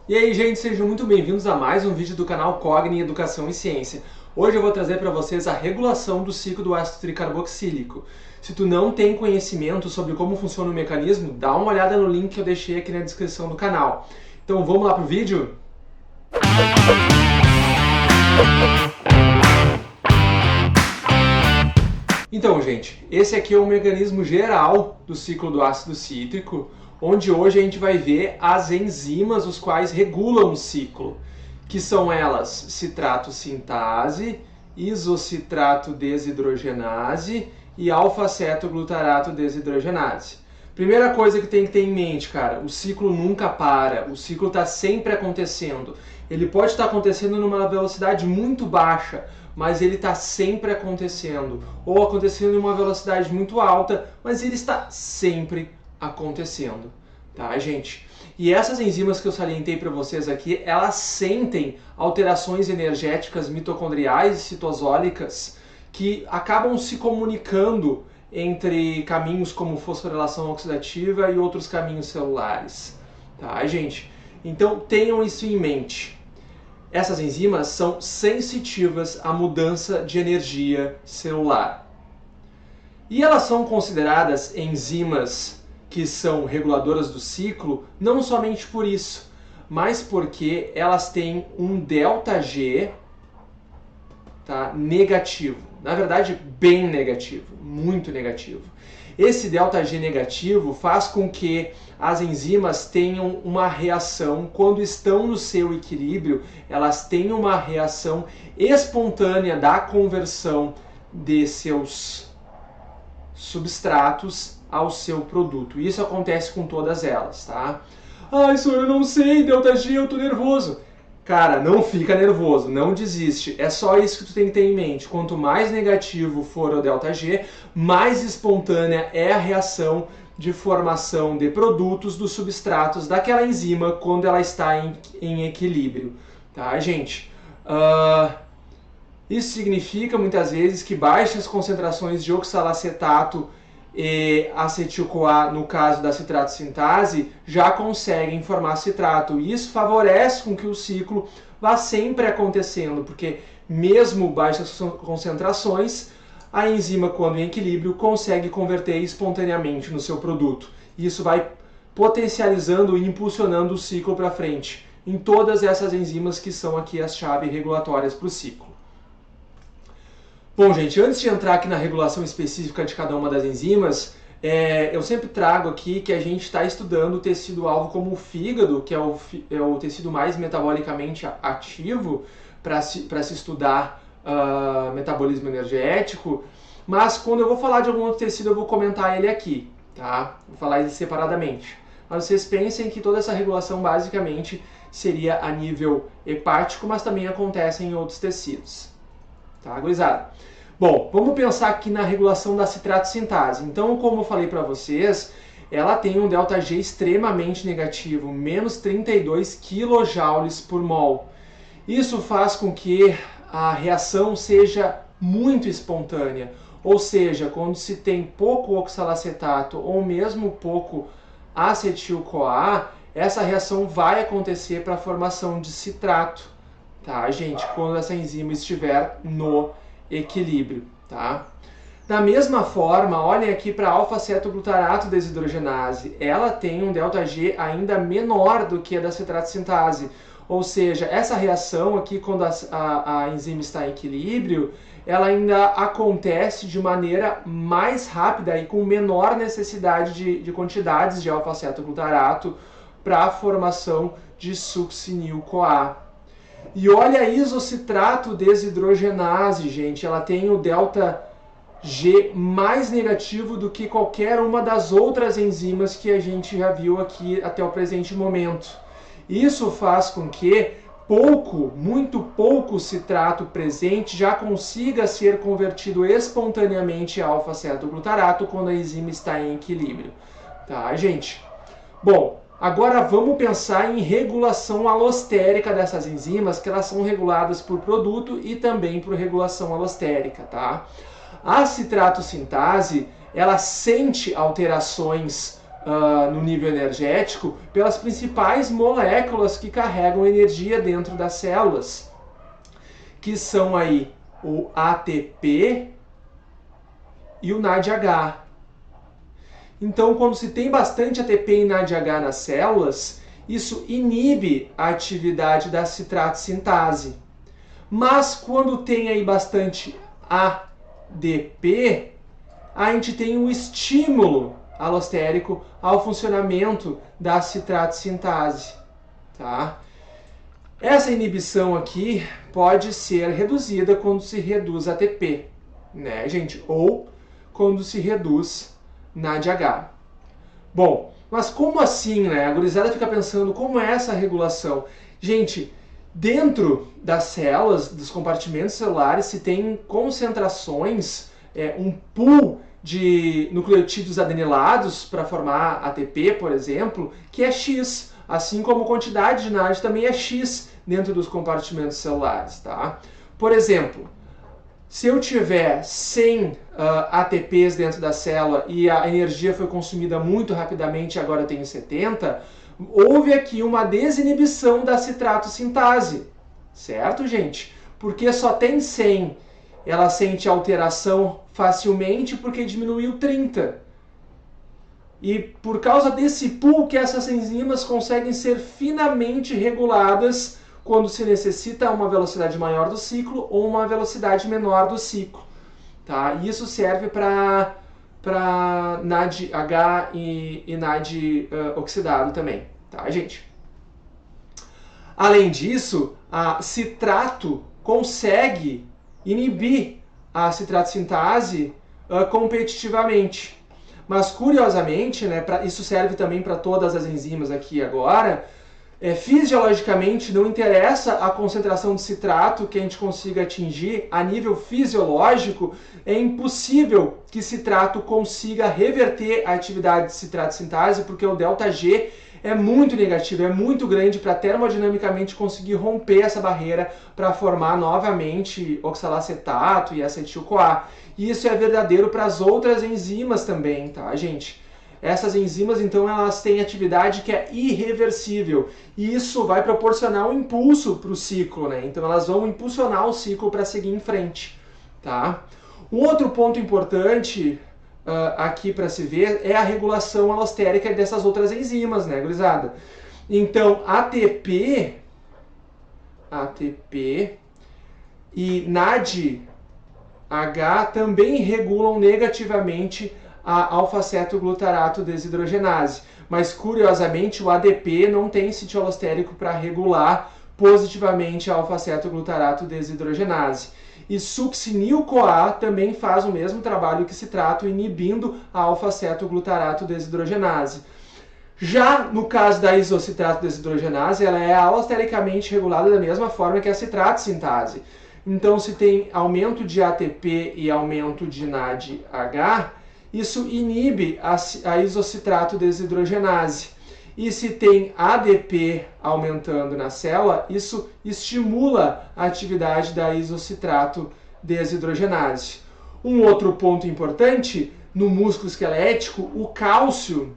E aí, gente, sejam muito bem-vindos a mais um vídeo do canal Cogni Educação e Ciência. Hoje eu vou trazer para vocês a regulação do ciclo do ácido tricarboxílico. Se tu não tem conhecimento sobre como funciona o mecanismo, dá uma olhada no link que eu deixei aqui na descrição do canal. Então vamos lá pro vídeo? Então, gente, esse aqui é o mecanismo geral do ciclo do ácido cítrico, onde hoje a gente vai ver as enzimas os quais regulam o ciclo, que são elas citrato sintase, isocitrato desidrogenase e alfa-cetoglutarato desidrogenase. Primeira coisa que tem que ter em mente, cara, o ciclo nunca para, o ciclo está sempre acontecendo. Ele pode estar acontecendo numa velocidade muito baixa, mas ele está sempre acontecendo, ou acontecendo em uma velocidade muito alta, mas ele está sempre acontecendo, tá, gente? E essas enzimas que eu salientei para vocês aqui, elas sentem alterações energéticas mitocondriais e citosólicas que acabam se comunicando entre caminhos como fosforilação oxidativa e outros caminhos celulares, tá, gente? Então tenham isso em mente. Essas enzimas são sensitivas à mudança de energia celular. E elas são consideradas enzimas que são reguladoras do ciclo, não somente por isso, mas porque elas têm um ΔG, tá, negativo. Na verdade, bem negativo, muito negativo. Esse ΔG negativo faz com que as enzimas tenham uma reação, quando estão no seu equilíbrio, elas têm uma reação espontânea da conversão de seus substratos ao seu produto. Isso acontece com todas elas, tá? Ai, senhor, eu não sei, ΔG, eu tô nervoso. Cara, não fica nervoso, não desiste. É só isso que tu tem que ter em mente. Quanto mais negativo for o ΔG, mais espontânea é a reação de formação de produtos dos substratos daquela enzima quando ela está em equilíbrio. Tá, gente? Isso significa, muitas vezes, que baixas concentrações de oxalacetato e acetil-CoA, no caso da citrato sintase, já conseguem formar citrato. E isso favorece com que o ciclo vá sempre acontecendo, porque mesmo baixas concentrações, a enzima, quando em equilíbrio, consegue converter espontaneamente no seu produto. Isso vai potencializando e impulsionando o ciclo para frente, em todas essas enzimas que são aqui as chaves regulatórias para o ciclo. Bom, gente, antes de entrar aqui na regulação específica de cada uma das enzimas, eu sempre trago aqui que a gente está estudando o tecido-alvo como o fígado, que é o tecido mais metabolicamente ativo para se estudar metabolismo energético, mas quando eu vou falar de algum outro tecido eu vou comentar ele aqui, tá? Vou falar ele separadamente. Mas vocês pensem que toda essa regulação basicamente seria a nível hepático, mas também acontece em outros tecidos. Tá, gurizada? Bom, vamos pensar aqui na regulação da citrato sintase. Então, como eu falei para vocês, ela tem um ΔG extremamente negativo, menos 32 kJ por mol. Isso faz com que a reação seja muito espontânea, ou seja, quando se tem pouco oxalacetato ou mesmo pouco acetil-CoA, essa reação vai acontecer para a formação de citrato, tá, gente? Quando essa enzima estiver no equilíbrio, tá? Da mesma forma, olhem aqui para a alfa-cetoglutarato desidrogenase. Ela tem um ΔG ainda menor do que a da citrato sintase. Ou seja, essa reação aqui, quando a enzima está em equilíbrio, ela ainda acontece de maneira mais rápida e com menor necessidade de quantidades de alfa-cetoglutarato para a formação de succinil-CoA. E olha a isocitrato desidrogenase, gente, ela tem o ΔG mais negativo do que qualquer uma das outras enzimas que a gente já viu aqui até o presente momento. Isso faz com que muito pouco citrato presente já consiga ser convertido espontaneamente a alfa-cetoglutarato quando a enzima está em equilíbrio. Tá, gente? Bom, agora vamos pensar em regulação alostérica dessas enzimas, que elas são reguladas por produto e também por regulação alostérica, tá? A citrato sintase, ela sente alterações no nível energético pelas principais moléculas que carregam energia dentro das células, que são aí o ATP e o NADH. Então, quando se tem bastante ATP e NADH nas células, isso inibe a atividade da citrato sintase. Mas quando tem aí bastante ADP, a gente tem um estímulo alostérico ao funcionamento da citrato sintase, tá? Essa inibição aqui pode ser reduzida quando se reduz ATP, né, gente? Ou quando se reduz NADH. Bom, mas como assim, né? A gurizada fica pensando como é essa regulação. Gente, dentro das células, dos compartimentos celulares, se tem concentrações, um pool de nucleotídeos adenilados para formar ATP, por exemplo, que é X, assim como a quantidade de NAD também é X dentro dos compartimentos celulares, tá? Por exemplo, se eu tiver 100 ATPs dentro da célula e a energia foi consumida muito rapidamente e agora eu tenho 70, houve aqui uma desinibição da citrato sintase, certo, gente? Porque só tem 100, ela sente alteração facilmente porque diminuiu 30. E por causa desse pool que essas enzimas conseguem ser finamente reguladas quando se necessita uma velocidade maior do ciclo ou uma velocidade menor do ciclo. Tá? Isso serve para NADH e NAD oxidado também, tá, gente? Além disso, a citrato consegue inibir a citrato sintase competitivamente. Mas, curiosamente, né, isso serve também para todas as enzimas aqui agora, fisiologicamente não interessa a concentração de citrato que a gente consiga atingir a nível fisiológico, é impossível que citrato consiga reverter a atividade de citrato sintase, porque o ΔG é muito negativo, é muito grande para termodinamicamente conseguir romper essa barreira para formar novamente oxalacetato e acetil-CoA. E isso é verdadeiro para as outras enzimas também, tá, gente? Essas enzimas, então, elas têm atividade que é irreversível. E isso vai proporcionar um impulso para o ciclo, né? Então, elas vão impulsionar o ciclo para seguir em frente, tá? Um outro ponto importante aqui para se ver é a regulação alostérica dessas outras enzimas, né, gurizada? Então, ATP e NADH também regulam negativamente a alfa-cetoglutarato desidrogenase. Mas, curiosamente, o ADP não tem sítio alostérico para regular positivamente a alfa-cetoglutarato desidrogenase. E succinil-CoA também faz o mesmo trabalho que citrato, inibindo a alfa-cetoglutarato desidrogenase. Já no caso da isocitrato desidrogenase, ela é alostericamente regulada da mesma forma que a citrato sintase. Então, se tem aumento de ATP e aumento de NADH, isso inibe a isocitrato desidrogenase. E se tem ADP aumentando na célula, isso estimula a atividade da isocitrato desidrogenase. Um outro ponto importante, no músculo esquelético, o cálcio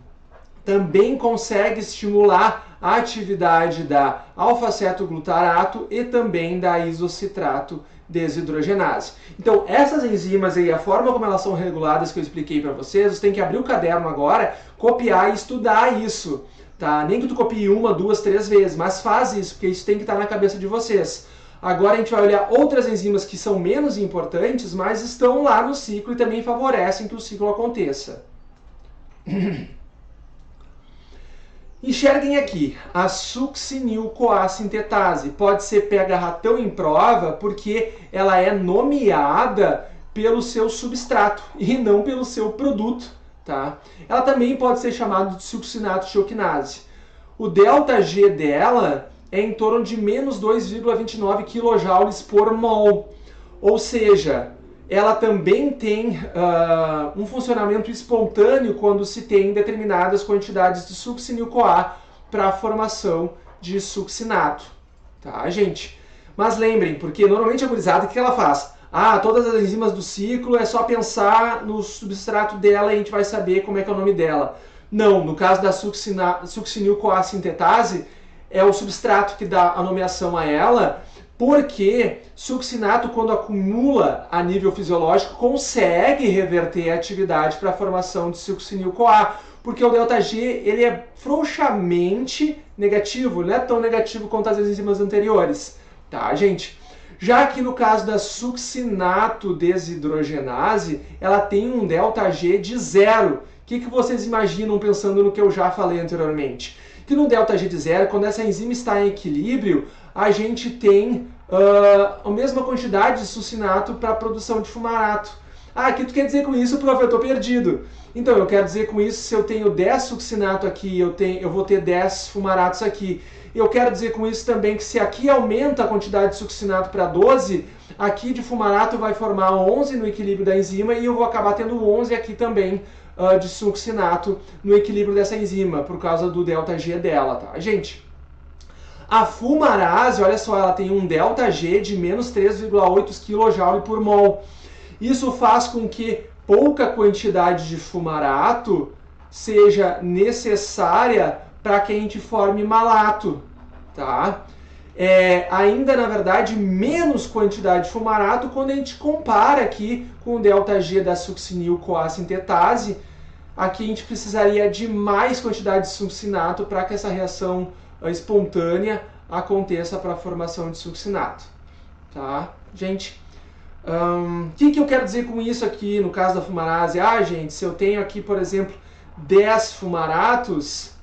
também consegue estimular a atividade da alfa-cetoglutarato e também da isocitrato desidrogenase. Então, essas enzimas aí, a forma como elas são reguladas que eu expliquei para vocês, tem que abrir o caderno agora, copiar e estudar isso, tá? Nem que tu copie 1, 2, 3 vezes, mas faz isso, porque isso tem que estar na cabeça de vocês. Agora a gente vai olhar outras enzimas que são menos importantes, mas estão lá no ciclo e também favorecem que o ciclo aconteça. Enxerguem aqui, a succinil-CoA sintetase pode ser pega ratão em prova porque ela é nomeada pelo seu substrato e não pelo seu produto, tá? Ela também pode ser chamada de succinato-choquinase. O ΔG dela é em torno de menos 2,29 kJ por mol, ou seja, ela também tem um funcionamento espontâneo quando se tem determinadas quantidades de succinil-CoA para a formação de succinato, tá, gente? Mas lembrem, porque normalmente a gurizada, o que ela faz? Ah, todas as enzimas do ciclo é só pensar no substrato dela e a gente vai saber como é que é o nome dela. Não, no caso da succinil-CoA sintetase, é o substrato que dá a nomeação a ela, porque succinato, quando acumula a nível fisiológico, consegue reverter a atividade para a formação de succinil-CoA, porque o ΔG ele é frouxamente negativo, não é tão negativo quanto as enzimas anteriores, tá, gente? Já que no caso da succinato desidrogenase, ela tem um ΔG de 0. O que vocês imaginam pensando no que eu já falei anteriormente? Que no ΔG de 0, quando essa enzima está em equilíbrio, a gente tem a mesma quantidade de succinato para a produção de fumarato. Ah, o que tu quer dizer com isso, prof? Eu estou perdido. Então, eu quero dizer com isso, se eu tenho 10 succinato aqui, eu vou ter 10 fumaratos aqui. Eu quero dizer com isso também que se aqui aumenta a quantidade de succinato para 12, aqui de fumarato vai formar 11 no equilíbrio da enzima e eu vou acabar tendo 11 aqui também de succinato no equilíbrio dessa enzima, por causa do ΔG dela, tá, gente? A fumarase, olha só, ela tem um ΔG de menos 3,8 kJ por mol. Isso faz com que pouca quantidade de fumarato seja necessária para que a gente forme malato, tá? Ainda, na verdade, menos quantidade de fumarato quando a gente compara aqui com o ΔG da succinil-CoA sintetase. Aqui a gente precisaria de mais quantidade de succinato para que essa reação espontânea aconteça para a formação de succinato, tá, gente? O que eu quero dizer com isso aqui no caso da fumarase? Ah, gente, se eu tenho aqui, por exemplo, 10 fumaratos,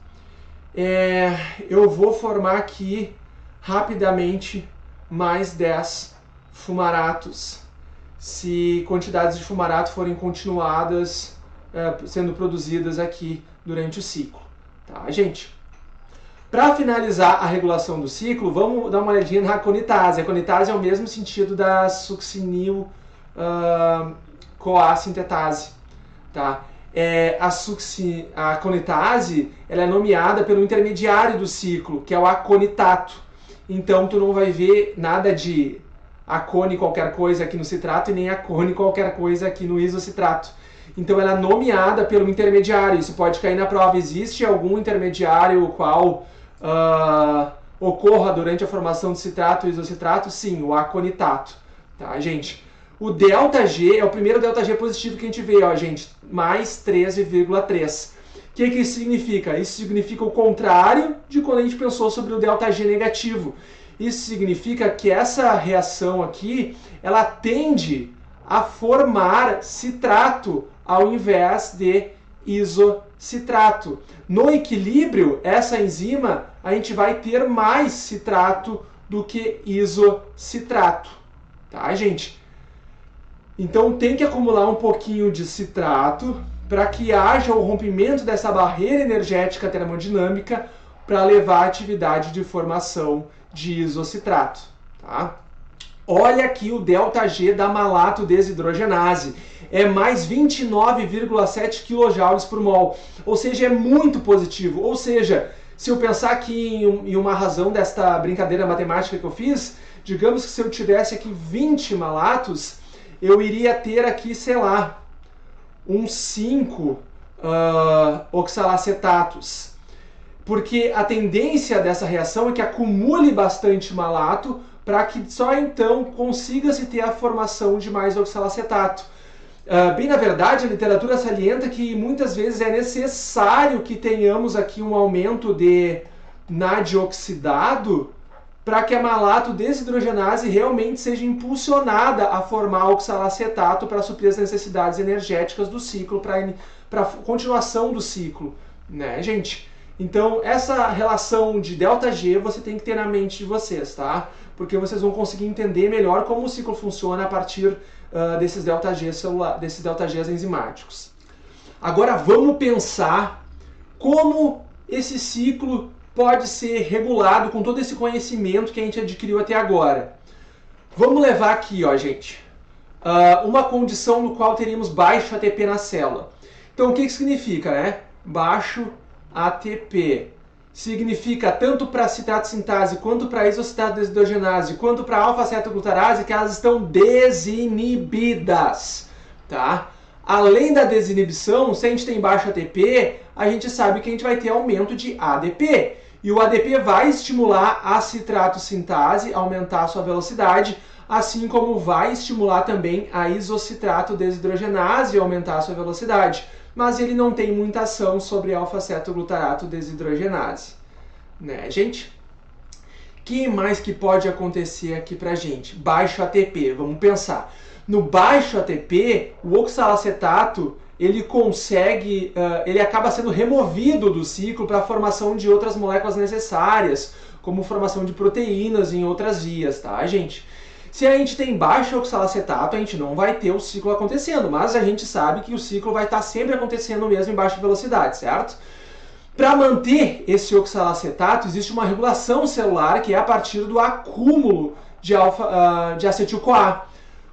eu vou formar aqui rapidamente mais 10 fumaratos, se quantidades de fumarato forem continuadas sendo produzidas aqui durante o ciclo, tá, gente? Para finalizar a regulação do ciclo, vamos dar uma olhadinha na aconitase. A aconitase é o mesmo sentido da succinil-CoA sintetase, tá? A aconitase ela é nomeada pelo intermediário do ciclo, que é o aconitato. Então, tu não vai ver nada de acone qualquer coisa aqui no citrato e nem acone qualquer coisa aqui no isocitrato. Então, ela é nomeada pelo intermediário. Isso pode cair na prova. Existe algum intermediário o qual ocorra durante a formação de citrato e isocitrato? Sim, o aconitato. Tá, gente? O ΔG é o primeiro ΔG positivo que a gente vê, ó, gente, mais 13,3. O que isso significa? Isso significa o contrário de quando a gente pensou sobre o ΔG negativo. Isso significa que essa reação aqui, ela tende a formar citrato ao invés de isocitrato. No equilíbrio, essa enzima, a gente vai ter mais citrato do que isocitrato. Tá, gente? Então tem que acumular um pouquinho de citrato para que haja o rompimento dessa barreira energética termodinâmica para levar à atividade de formação de isocitrato. Tá? Olha aqui o ΔG da malato desidrogenase. É mais 29,7 kJ por mol. Ou seja, é muito positivo. Ou seja, se eu pensar aqui em uma razão desta brincadeira matemática que eu fiz, digamos que se eu tivesse aqui 20 malatos, eu iria ter aqui, sei lá, uns 5 oxalacetatos. Porque a tendência dessa reação é que acumule bastante malato para que só então consiga-se ter a formação de mais oxalacetato. Bem, na verdade, a literatura salienta que muitas vezes é necessário que tenhamos aqui um aumento de nadioxidado para que a malato desidrogenase realmente seja impulsionada a formar oxalacetato para suprir as necessidades energéticas do ciclo, para a continuação do ciclo, né, gente? Então, essa relação de ΔG você tem que ter na mente de vocês, tá? Porque vocês vão conseguir entender melhor como o ciclo funciona a partir desses ΔGs enzimáticos. Agora, vamos pensar como esse ciclo pode ser regulado com todo esse conhecimento que a gente adquiriu até agora. Vamos levar aqui, ó, gente, uma condição no qual teríamos baixo ATP na célula. Então, o que significa, né? Baixo ATP. Significa tanto para citrato sintase, quanto para isocitrato desidrogenase, quanto para alfa-cetoglutarase, que elas estão desinibidas, tá? Além da desinibição, se a gente tem baixo ATP, a gente sabe que a gente vai ter aumento de ADP. E o ADP vai estimular a citrato-sintase, aumentar a sua velocidade, assim como vai estimular também a isocitrato desidrogenase, aumentar a sua velocidade. Mas ele não tem muita ação sobre alfa-cetoglutarato desidrogenase. Né, gente? O que mais que pode acontecer aqui pra gente? Baixo ATP, vamos pensar. No baixo ATP, o oxalacetato, ele acaba sendo removido do ciclo para a formação de outras moléculas necessárias, como formação de proteínas em outras vias, tá, gente? Se a gente tem baixo oxalacetato, a gente não vai ter o ciclo acontecendo, mas a gente sabe que o ciclo vai estar sempre acontecendo mesmo em baixa velocidade, certo? Para manter esse oxalacetato, existe uma regulação celular que é a partir do acúmulo de acetil-CoA.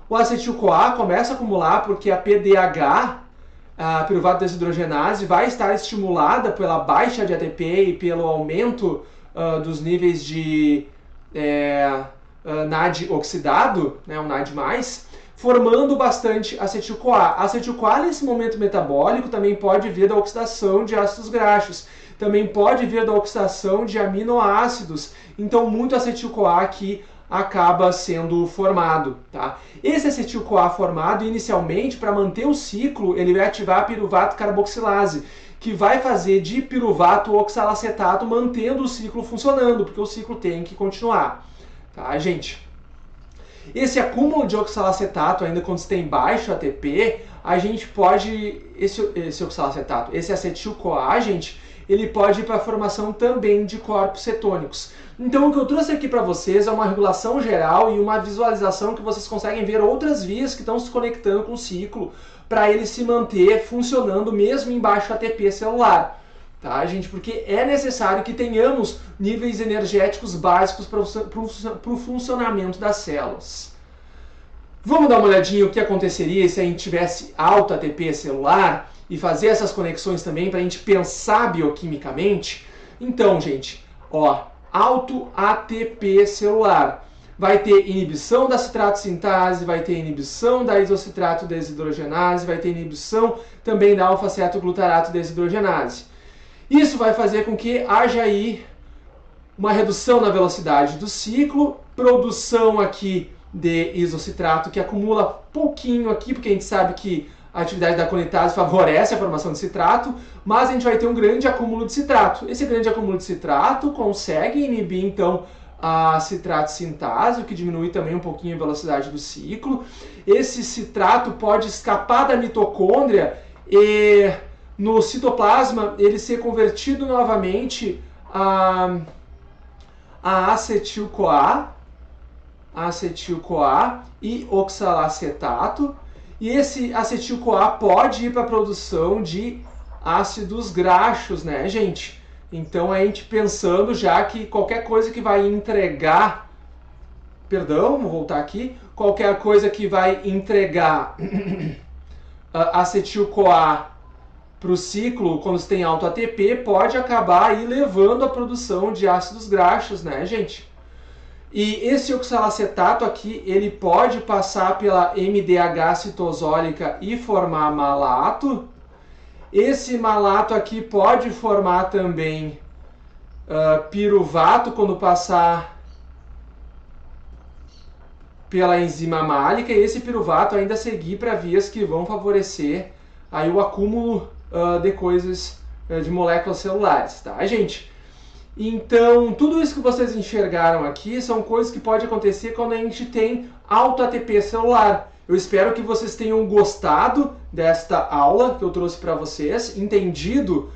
O acetil-CoA começa a acumular porque a PDH, a piruvato desidrogenase, vai estar estimulada pela baixa de ATP e pelo aumento dos níveis de NAD oxidado, né, o NAD+, formando bastante acetil-CoA. Acetil-CoA, nesse momento metabólico, também pode vir da oxidação de ácidos graxos, também pode vir da oxidação de aminoácidos, então muito acetil-CoA aqui acaba sendo formado. Tá? Esse acetil-CoA formado, inicialmente, para manter o ciclo, ele vai ativar a piruvato carboxilase, que vai fazer de piruvato oxalacetato, mantendo o ciclo funcionando, porque o ciclo tem que continuar. Tá, gente? Esse acúmulo de oxalacetato, ainda quando você tem baixo ATP, a gente pode, esse oxalacetato, esse acetil-CoA, gente, ele pode ir para a formação também de corpos cetônicos. Então, o que eu trouxe aqui para vocês é uma regulação geral e uma visualização que vocês conseguem ver outras vias que estão se conectando com o ciclo para ele se manter funcionando mesmo em baixo ATP celular. Tá, gente? Porque é necessário que tenhamos níveis energéticos básicos para o funcionamento das células. Vamos dar uma olhadinha o que aconteceria se a gente tivesse alto ATP celular e fazer essas conexões também para a gente pensar bioquimicamente? Então, gente, ó, alto ATP celular vai ter inibição da citrato-sintase, vai ter inibição da isocitrato desidrogenase, vai ter inibição também da alfa-cetoglutarato desidrogenase. Isso vai fazer com que haja aí uma redução na velocidade do ciclo, produção aqui de isocitrato que acumula pouquinho aqui, porque a gente sabe que a atividade da conitase favorece a formação de citrato, mas a gente vai ter um grande acúmulo de citrato. Esse grande acúmulo de citrato consegue inibir, então, a citrato-sintase, o que diminui também um pouquinho a velocidade do ciclo. Esse citrato pode escapar da mitocôndria e no citoplasma ele ser convertido novamente a acetil-CoA e oxalacetato. E esse acetil-CoA pode ir para a produção de ácidos graxos, né, gente? Então, a gente pensando já que qualquer coisa que vai entregar... Perdão, vou voltar aqui. Qualquer coisa que vai entregar acetil-CoA para o ciclo, quando você tem alto ATP, pode acabar aí levando a produção de ácidos graxos, né, gente? E esse oxalacetato aqui, ele pode passar pela MDH citosólica e formar malato. Esse malato aqui pode formar também piruvato quando passar pela enzima málica, e esse piruvato ainda seguir para vias que vão favorecer aí o acúmulo de coisas, de moléculas celulares, tá, gente? Então, tudo isso que vocês enxergaram aqui são coisas que podem acontecer quando a gente tem alto ATP celular. Eu espero que vocês tenham gostado desta aula que eu trouxe para vocês, entendido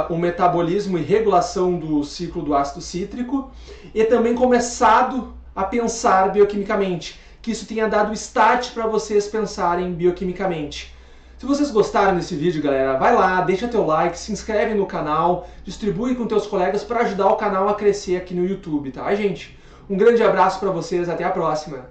o metabolismo e regulação do ciclo do ácido cítrico e também começado a pensar bioquimicamente, que isso tenha dado start para vocês pensarem bioquimicamente. Se vocês gostaram desse vídeo, galera, vai lá, deixa teu like, se inscreve no canal, distribui com teus colegas para ajudar o canal a crescer aqui no YouTube, tá, gente? Um grande abraço para vocês, até a próxima!